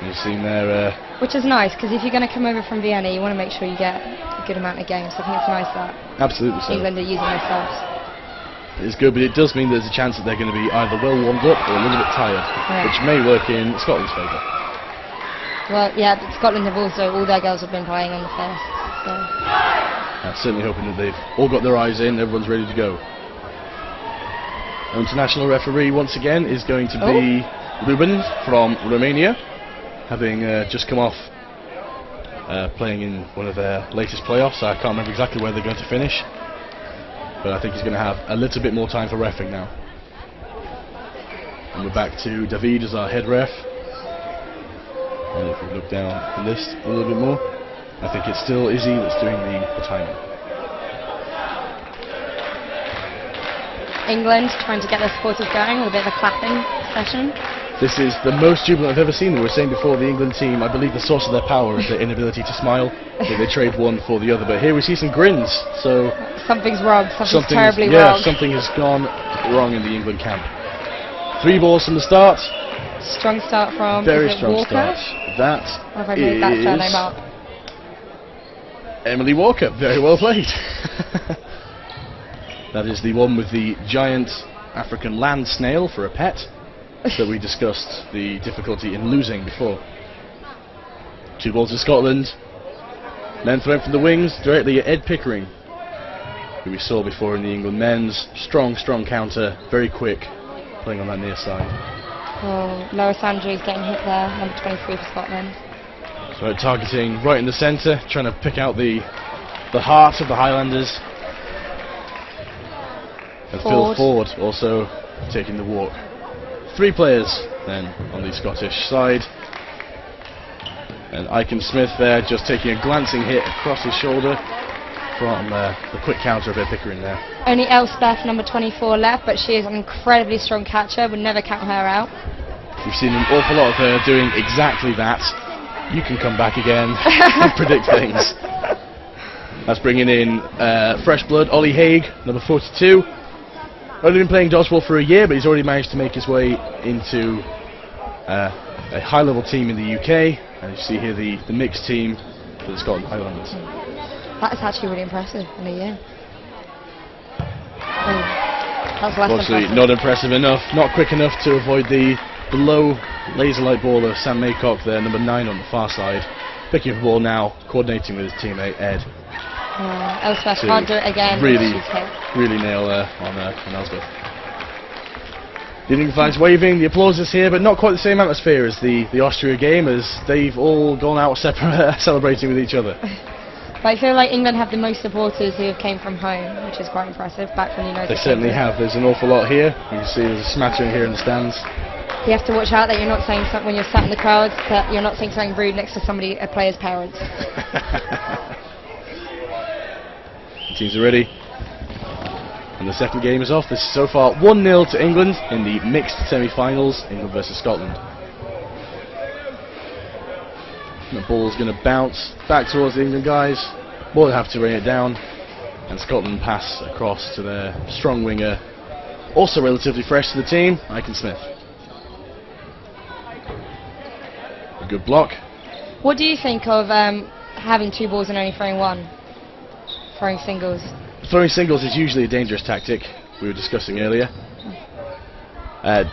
You've seen there. Which is nice, because if you're going to come over from Vienna, you want to make sure you get a good amount of games. So I think it's nice that Absolutely so. England are using their subs. It's good, but it does mean there's a chance that they're going to be either well warmed up or a little bit tired, which may work in Scotland's favour. Well, yeah, but Scotland have also, all their girls have been playing on the first. So. I'm certainly hoping that they've all got their eyes in, everyone's ready to go. Our international referee once again is going to be Ruben from Romania, having just come off playing in one of their latest playoffs. I can't remember exactly where they're going to finish, but I think he's going to have a little bit more time for reffing now. And we're back to David as our head ref. And if we look down the list a little bit more, I think it's still Izzy that's doing the timing. England trying to get their supporters going with a bit of a clapping session. This is the most jubilant I've ever seen them. We were saying before, the England team, I believe the source of their power is their inability to smile. They trade one for the other, but here we see some grins. So something's wrong. Something's terribly wrong. Yeah, something has gone wrong in the England camp. 3 balls from the start. Strong start from very strong Walker? start. That have I made that surname up? Emily Walker. Very well played. That is the one with the giant African land snail for a pet that we discussed the difficulty in losing before. 2 balls to Scotland. Men thrown from the wings directly at Ed Pickering, who we saw before in the England men's. Strong counter, very quick, playing on that near side. Oh, Laura Sandry's getting hit there, number 23 for Scotland. So targeting right in the centre, trying to pick out the heart of the Highlanders. And Phil Ford also taking the walk. 3 players then on the Scottish side. And Aiken Smith there just taking a glancing hit across his shoulder from the quick counter of Ed Pickering there. Only Elspeth, number 24, left, but she is an incredibly strong catcher. Would never count her out. We've seen an awful lot of her doing exactly that. You can come back again and predict things. That's bringing in fresh blood, Ollie Haig, number 42. Only been playing dodgeball for a year, but he's already managed to make his way into a high-level team in the UK. And you see here the mixed team for the Scotland Highlanders. That is actually really impressive in a year. That's less Obviously impressive. not impressive enough, not quick enough to avoid the low laser-like ball of Sam Maycock there, number 9 on the far side. Picking up the ball now, coordinating with his teammate Ed. Elspeth can't do it again. Really nail there on Elspeth. The England flags waving, the applause is here, but not quite the same atmosphere as the Austria game, as they've all gone out separate, celebrating with each other. But I feel like England have the most supporters who have came from home, which is quite impressive, back from the United States. They certainly have. There's an awful lot here. You can see there's a smattering here in the stands. You have to watch out that you're not saying something when you're sat in the crowds, that you're not saying something rude next to a player's parents. The teams are ready. And the second game is off. This is so far 1-0 to England in the mixed semi-finals, England versus Scotland. And the ball's going to bounce back towards the England guys. More than have to rain it down. And Scotland pass across to their strong winger, also relatively fresh to the team, Aiken Smith. A good block. What do you think of having 2 balls and only throwing 1? Throwing singles? Throwing singles is usually a dangerous tactic, we were discussing earlier.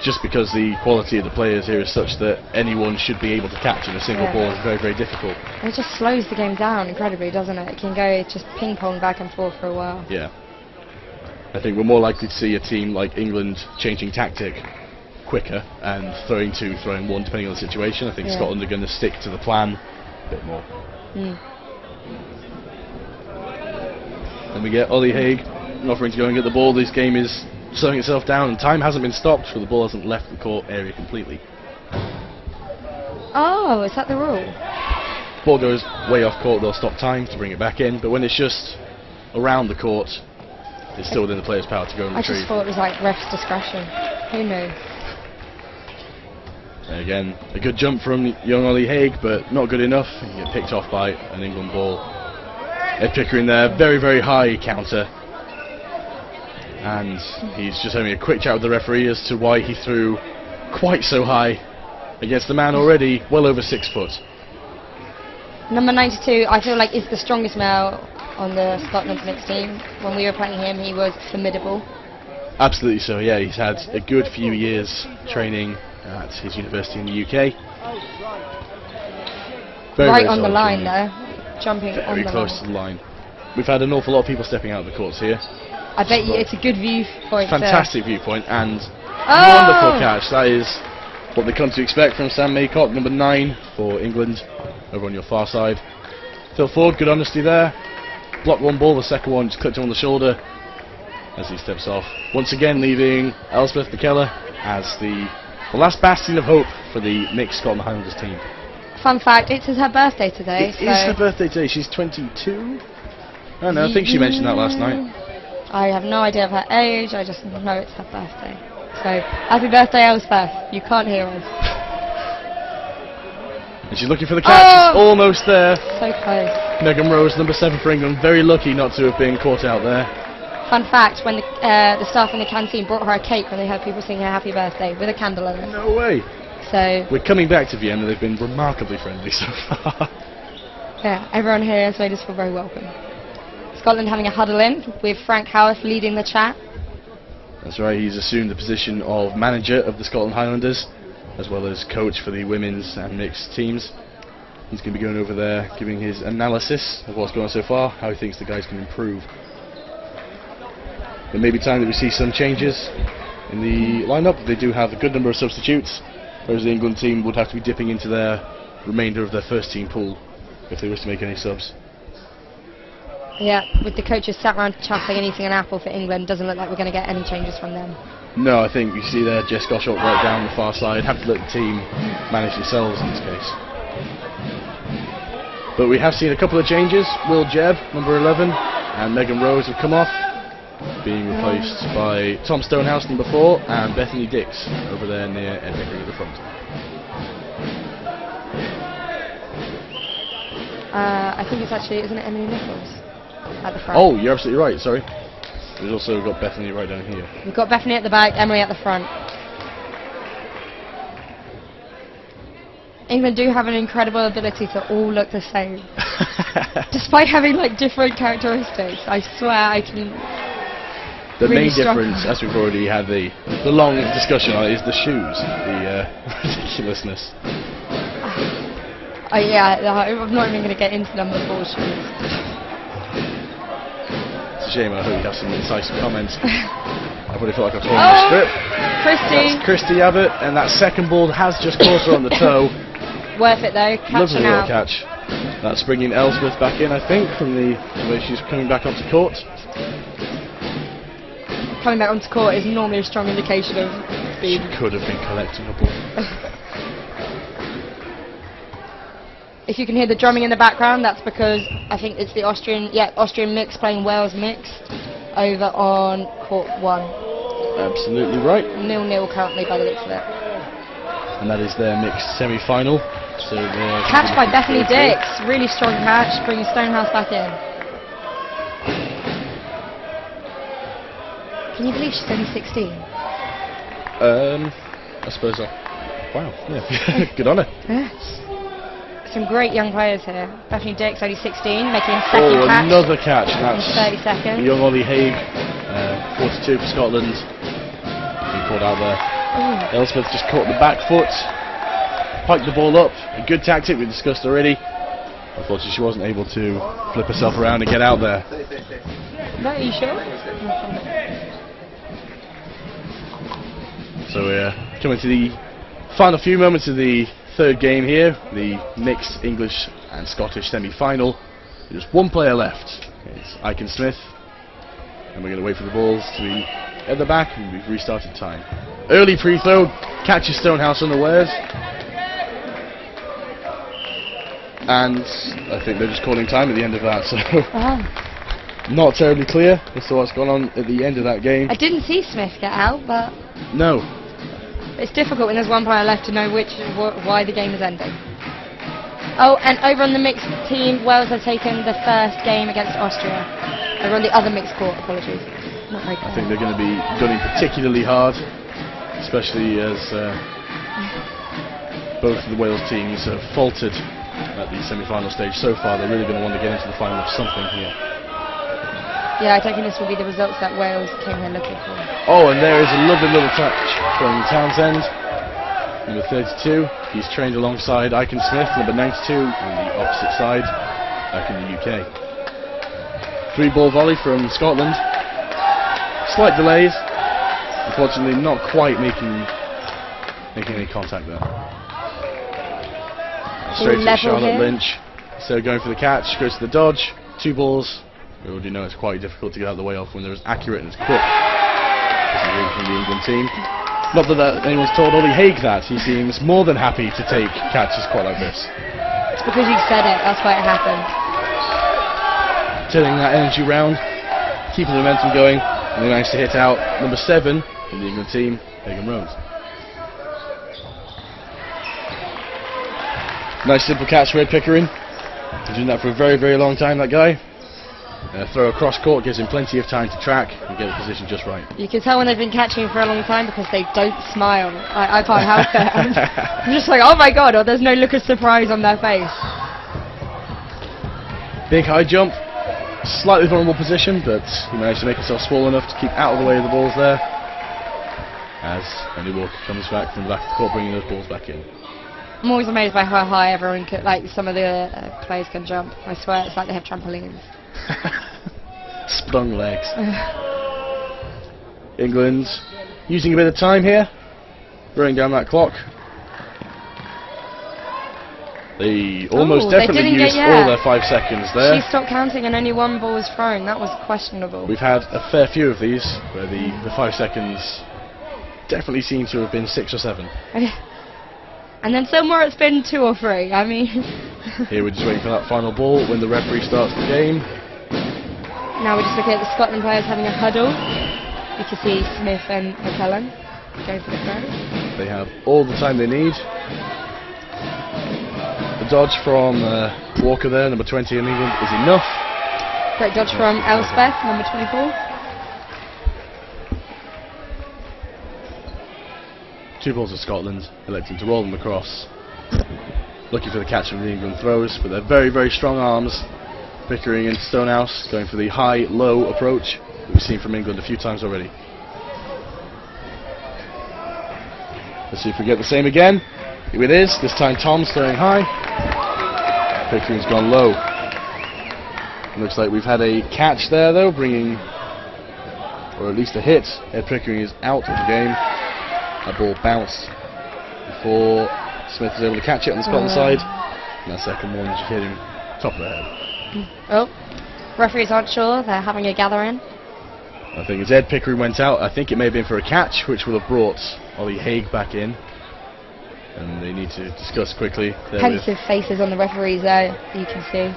Just because the quality of the players here is such that anyone should be able to catch in a single ball is very, very difficult. It just slows the game down incredibly, doesn't it? It can go just ping-pong back and forth for a while. Yeah. I think we're more likely to see a team like England changing tactic quicker and throwing 2, throwing 1, depending on the situation. I think Scotland are going to stick to the plan a bit more. Then we get Ollie Haig offering to go and get the ball. This game is slowing itself down and time hasn't been stopped, so the ball hasn't left the court area completely. Oh, is that the rule? Ball goes way off court, they'll stop time to bring it back in, but when it's just around the court, it's still within the player's power to go and retrieve. I just thought it was like ref's discretion. Who knew? And again, a good jump from young Ollie Haig, but not good enough. You get picked off by an England ball. Ed Pickering there, very, very high counter. And he's just having a quick chat with the referee as to why he threw quite so high against the man already well over 6 foot. Number 92, I feel like, is the strongest male on the Scotland mixed team. When we were playing him, he was formidable. Absolutely so, yeah. He's had a good few years training at his university in the UK. Right on the line there, jumping on the line. Very close to the line. We've had an awful lot of people stepping out of the courts here. I bet you it's a good viewpoint. Fantastic viewpoint and Oh! wonderful catch. That is what they come to expect from Sam Maycock, number 9 for England, over on your far side. Phil Ford, good honesty there. Blocked one ball, the second one just clipped him on the shoulder as he steps off. Once again leaving Elspeth McKellar as the last bastion of hope for the mixed Scotland Highlanders team. Fun fact, it's her birthday today. It is her birthday today. She's 22. I don't know, I think she mentioned that last night. I have no idea of her age, I just know it's her birthday. So, happy birthday, Elspeth. You can't hear us. And she's looking for the catch. She's almost there. So close. Megan Rose, number 7 for England, very lucky not to have been caught out there. Fun fact, when the staff in the canteen brought her a cake when they heard people sing her happy birthday with a candle in it. No way. So we're coming back to Vienna. They've been remarkably friendly so far. yeah, everyone here has made us feel very welcome. Scotland having a huddle in with Frank Howarth leading the chat. That's right, he's assumed the position of manager of the Scotland Highlanders as well as coach for the women's and mixed teams. He's going to be going over there giving his analysis of what's going on so far, how he thinks the guys can improve. It may be time that we see some changes in the lineup. They do have a good number of substitutes, whereas the England team would have to be dipping into their remainder of their first team pool if they wish to make any subs. Yeah, with the coaches sat around chatting and eating an apple for England, doesn't look like we're going to get any changes from them. No, I think you see there Jess Goshawk right down the far side. Have to let the team manage themselves in this case. But we have seen a couple of changes. Will Jebb, number 11, and Megan Rose have come off, being replaced by Tom Stonehouse, number 4, and Bethany Dix over there near Ed Pickering at the front. I think it's actually, isn't it Emily Nichols at the front? Oh, you're absolutely right, sorry. We've also got Bethany right down here. We've got Bethany at the back, Emily at the front. England do have an incredible ability to all look the same. Despite having like different characteristics, I swear I can. The really main difference, as we've already had the long discussion on, is the shoes. The ridiculousness. Oh yeah, I'm not even going to get into number 4 shoes. It's a shame. I hope you have some incisive comments. I really feel like I've torn the script. Christy. That's Christy Abbott, and that second ball has just caught her on the toe. Worth it though. Lovely Catching little out. catch. That's bringing Elspeth back in, I think, from the way she's coming back onto court. Coming back onto court is normally a strong indication of She speed. could have been collecting a ball. If you can hear the drumming in the background, that's because I think it's the Austrian mix playing Wales mixed over on court 1. Absolutely right. 0-0 currently by the looks of it. And that is their mixed semi-final. So Catch by Bethany Dix, really strong catch, bringing Stonehouse back in. Can you believe she's only 16? I suppose so. Wow, yeah. Good on her. Yes. Some great young players here. Bethany Dix, only 16, making a second catch another catch. in That's 30 seconds. young Ollie Haig, 42 for Scotland. Being called out there. Ooh. Elspeth just caught the back foot, piked the ball up. A good tactic we discussed already. Unfortunately, she wasn't able to flip herself around and get out there. No, are you sure? So we're coming to the final few moments of the third game here, the mixed English and Scottish semi-final. There's one player left. It's Aiken Smith, and we're going to wait for the balls to be at the back, and we've restarted time. Early free-throw, catches Stonehouse unawares, and I think they're just calling time at the end of that, so not terribly clear as to what's gone on at the end of that game. I didn't see Smith get out, but No. it's difficult when there's one player left to know why the game is ending. Oh, and over on the mixed team, Wales have taken the first game against Austria. Over on the other mixed court, apologies. Not very I think they're going to be gunning particularly hard, especially as both of the Wales teams have faltered at the semi-final stage so far. They're really going to want to get into the final of something here. Yeah, I don't think this will be the results that Wales came here looking for. Oh, and there is a lovely little touch from Townsend, number 32. He's trained alongside Icon Smith, number 92, on the opposite side, back in the UK. 3-ball volley from Scotland. Slight delays. Unfortunately, not quite making any contact there. Straight to Charlotte Lynch. So going for the catch, goes to the dodge. 2 balls. We already know it's quite difficult to get out of the way of when they're as accurate and as quick. This is really from the England team. Not that anyone's told Ollie Haig that. He seems more than happy to take catches quite like this. It's because you said it, that's why it happened. Turning that energy round, keeping the momentum going, and they managed to hit out number 7 in the England team, Hagan Rose. Nice simple catch for Ed Pickering. He's doing that for a very, very long time, that guy. Throw across court gives him plenty of time to track and get the position just right. You can tell when they've been catching for a long time because they don't smile. I can't help it. I'm just like, oh my god, or there's no look of surprise on their face. Big high jump, slightly vulnerable position, but he managed to make himself small enough to keep out of the way of the balls there. As Andy Walker comes back from the back of the court, bringing those balls back in. I'm always amazed by how high everyone could, like some of the players can jump. I swear it's like they have trampolines. Sprung legs. England using a bit of time here, running down that clock. They almost definitely used all their 5 seconds there. She stopped counting and only 1 ball was thrown. That was questionable. We've had a fair few of these where the 5 seconds definitely seem to have been 6 or 7. And then somewhere it's been 2 or 3. I mean... Here we're just waiting for that final ball when the referee starts the game. Now we're just looking at the Scotland players having a huddle. You can see Smith and McKellen going for the throw. They have all the time they need. The dodge from Walker there, number 20 in England, is enough. Great dodge from Elspeth, number 24. 2 balls of Scotland, electing to roll them across. Looking for the catch from the England throws, but they're very, very strong arms. Pickering and Stonehouse going for the high-low approach that we've seen from England a few times already. Let's see if we get the same again. Here it is, this time Tom's throwing high. Pickering's gone low. Looks like we've had a catch there though, bringing, or at least a hit. Ed Pickering is out of the game. That ball bounced before Smith was able to catch it on the Scotland side. And that second one just hit him top of the head. Oh, referees aren't sure, they're having a gathering. I think as Ed Pickering went out, I think it may have been for a catch, which will have brought Ollie Haig back in. And they need to discuss quickly. Pensive faces on the referees there, you can see.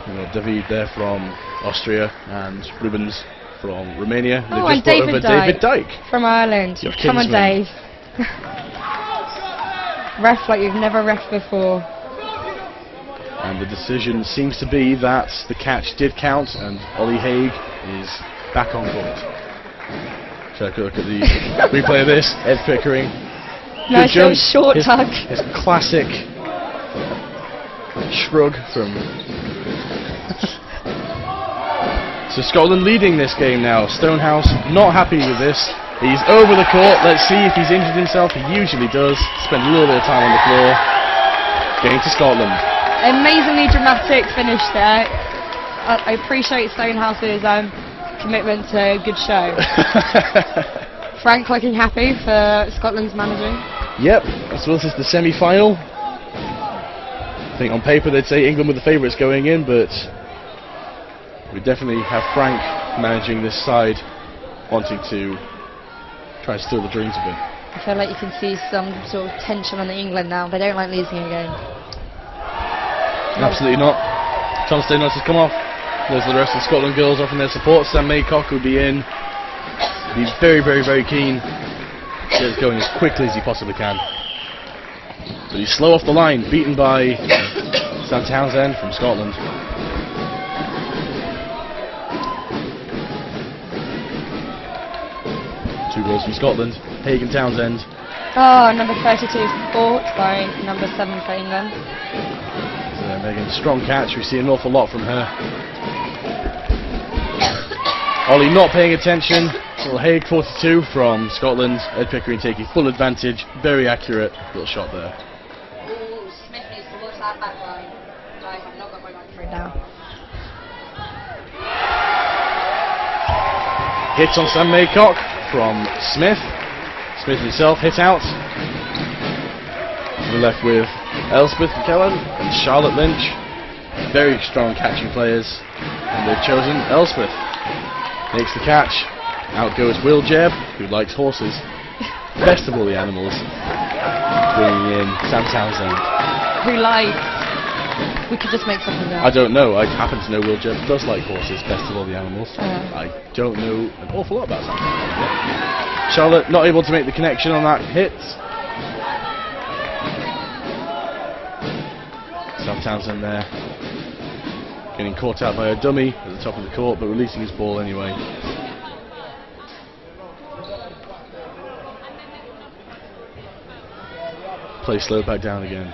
You know, David there from Austria and Rubens from Romania. Oh, They've just brought over David Dyke from Ireland. Your Come on, kinsman. Dave. Ref like you've never ref before. And the decision seems to be that the catch did count and Ollie Haig is back on court. Check a look at the replay of this. Ed Pickering. Nice little short tug. His classic shrug from... So Scotland leading this game now. Stonehouse not happy with this. He's over the court. Let's see if he's injured himself. He usually does. Spend a little bit of time on the floor. Game to Scotland. Amazingly dramatic finish there. I appreciate Stonehouse's commitment to a good show. Frank looking happy for Scotland's managing. Yep, I suppose it's the semi-final. I think on paper they'd say England were the favourites going in, but we definitely have Frank managing this side, wanting to try and steal the dreams a bit. I feel like you can see some sort of tension on the England now. They don't like losing a game. Absolutely not. Tom Stonehouse has come off. There's the rest of the Scotland girls offering their support. Sam Maycock will be in. He's very, very, very keen to get it going as quickly as he possibly can. But he's slow off the line, beaten by Sam Townsend from Scotland. Two goals from Scotland. Haig and Townsend Oh, number 32 fought by number 7 for England. So Megan, strong catch. We see an awful lot from her. Ollie not paying attention. Little Haig 42 from Scotland. Ed Pickering taking full advantage. Very accurate little shot there. Ooh, Smith needs to watch that back line. I have not got my microphone down. Hits on Sam Maycock from Smith. Smith himself hit out. We're left with Elspeth McKellen and Charlotte Lynch. Very strong catching players. And they've chosen Elspeth. Makes the catch. Out goes Will Jebb, who likes horses. Best of all the animals. Bringing in Sam Townsend. Who likes? We could just make something up. I don't know. I happen to know Will Jebb does like horses. Best of all the animals. I don't know an awful lot about Sam Townsend. Yeah. Charlotte not able to make the connection on that hit. Sam Townsend there. Getting caught out by a dummy at the top of the court, but releasing his ball anyway. Play slow back down again.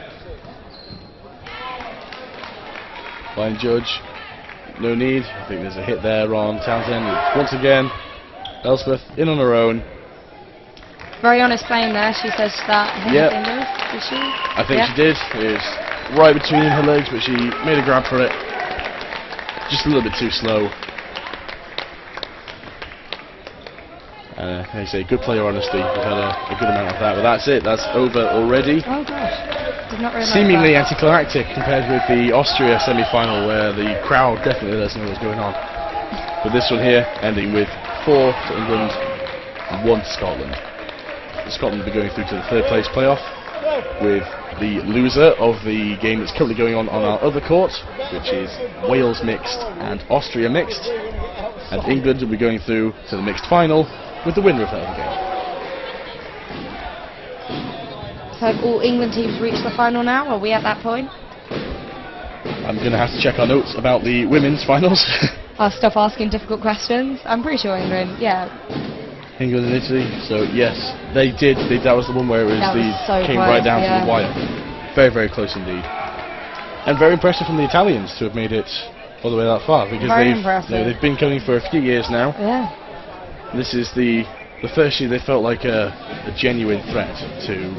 Line judge, no need. I think there's a hit there on Townsend. Once again, Elspeth in on her own. Very honest playing there. She says that her fingers, did she? I think she did. It was right between her legs, but she made a grab for it. Just a little bit too slow. Like I say, good player honesty. We've had a good amount of that, but that's it. That's over already. Oh gosh, did not realise Seemingly that. anticlimactic compared with the Austria semi-final, where the crowd definitely let us know what's going on. But this one here, ending with 4 to England and 1 to Scotland. Scotland will be going through to the 3rd place playoff, with the loser of the game that's currently going on our other court, which is Wales mixed and Austria mixed, and England will be going through to the mixed final with the winner of that other game. So have all England teams reached the final now? Are we at that point? I'm going to have to check our notes about the women's finals. I'll stop asking difficult questions. I'm pretty sure England, England and Italy, so yes, they did. That was the one where it was came right down to the wire. Very, very close indeed. And very impressive from the Italians to have made it all the way that far, because they've been coming for a few years now. Yeah. This is the first year they felt like a genuine threat to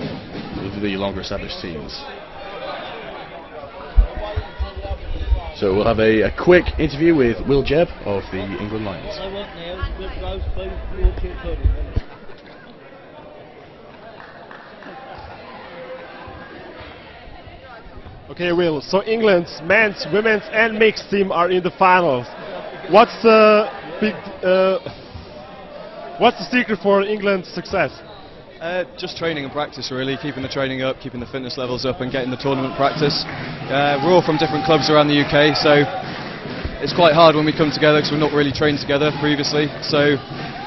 the longer established teams. So we'll have a quick interview with Will Jebb of the England Lions. Okay, Will, so England's men's, women's and mixed team are in the finals. What's the secret for England's success? Just training and practice, really, keeping the training up, keeping the fitness levels up and getting the tournament practice. We're all from different clubs around the UK, so it's quite hard when we come together because we're not really trained together previously. So,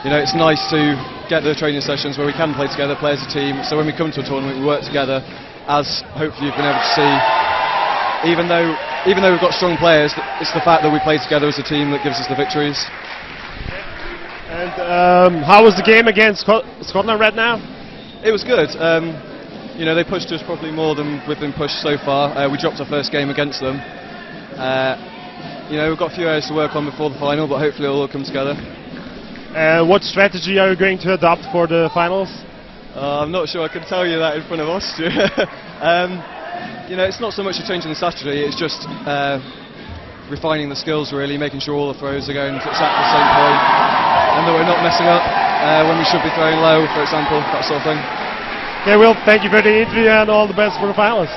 it's nice to get the training sessions where we can play together, play as a team. So when we come to a tournament, we work together, as hopefully you've been able to see. Even though we've got strong players, it's the fact that we play together as a team that gives us the victories. And how was the game against Scotland right now? It was good. They pushed us probably more than we've been pushed so far. We dropped our first game against them. We've got a few areas to work on before the final, but hopefully it'll all come together. What strategy are you going to adopt for the finals? I'm not sure I can tell you that in front of Austria. It's not so much a change in the strategy, it's just refining the skills, really, making sure all the throws are going to exactly the same point, and that we're not messing up when we should be throwing low, for example, that sort of thing. Okay, Will, thank you for the interview and all the best for the finals.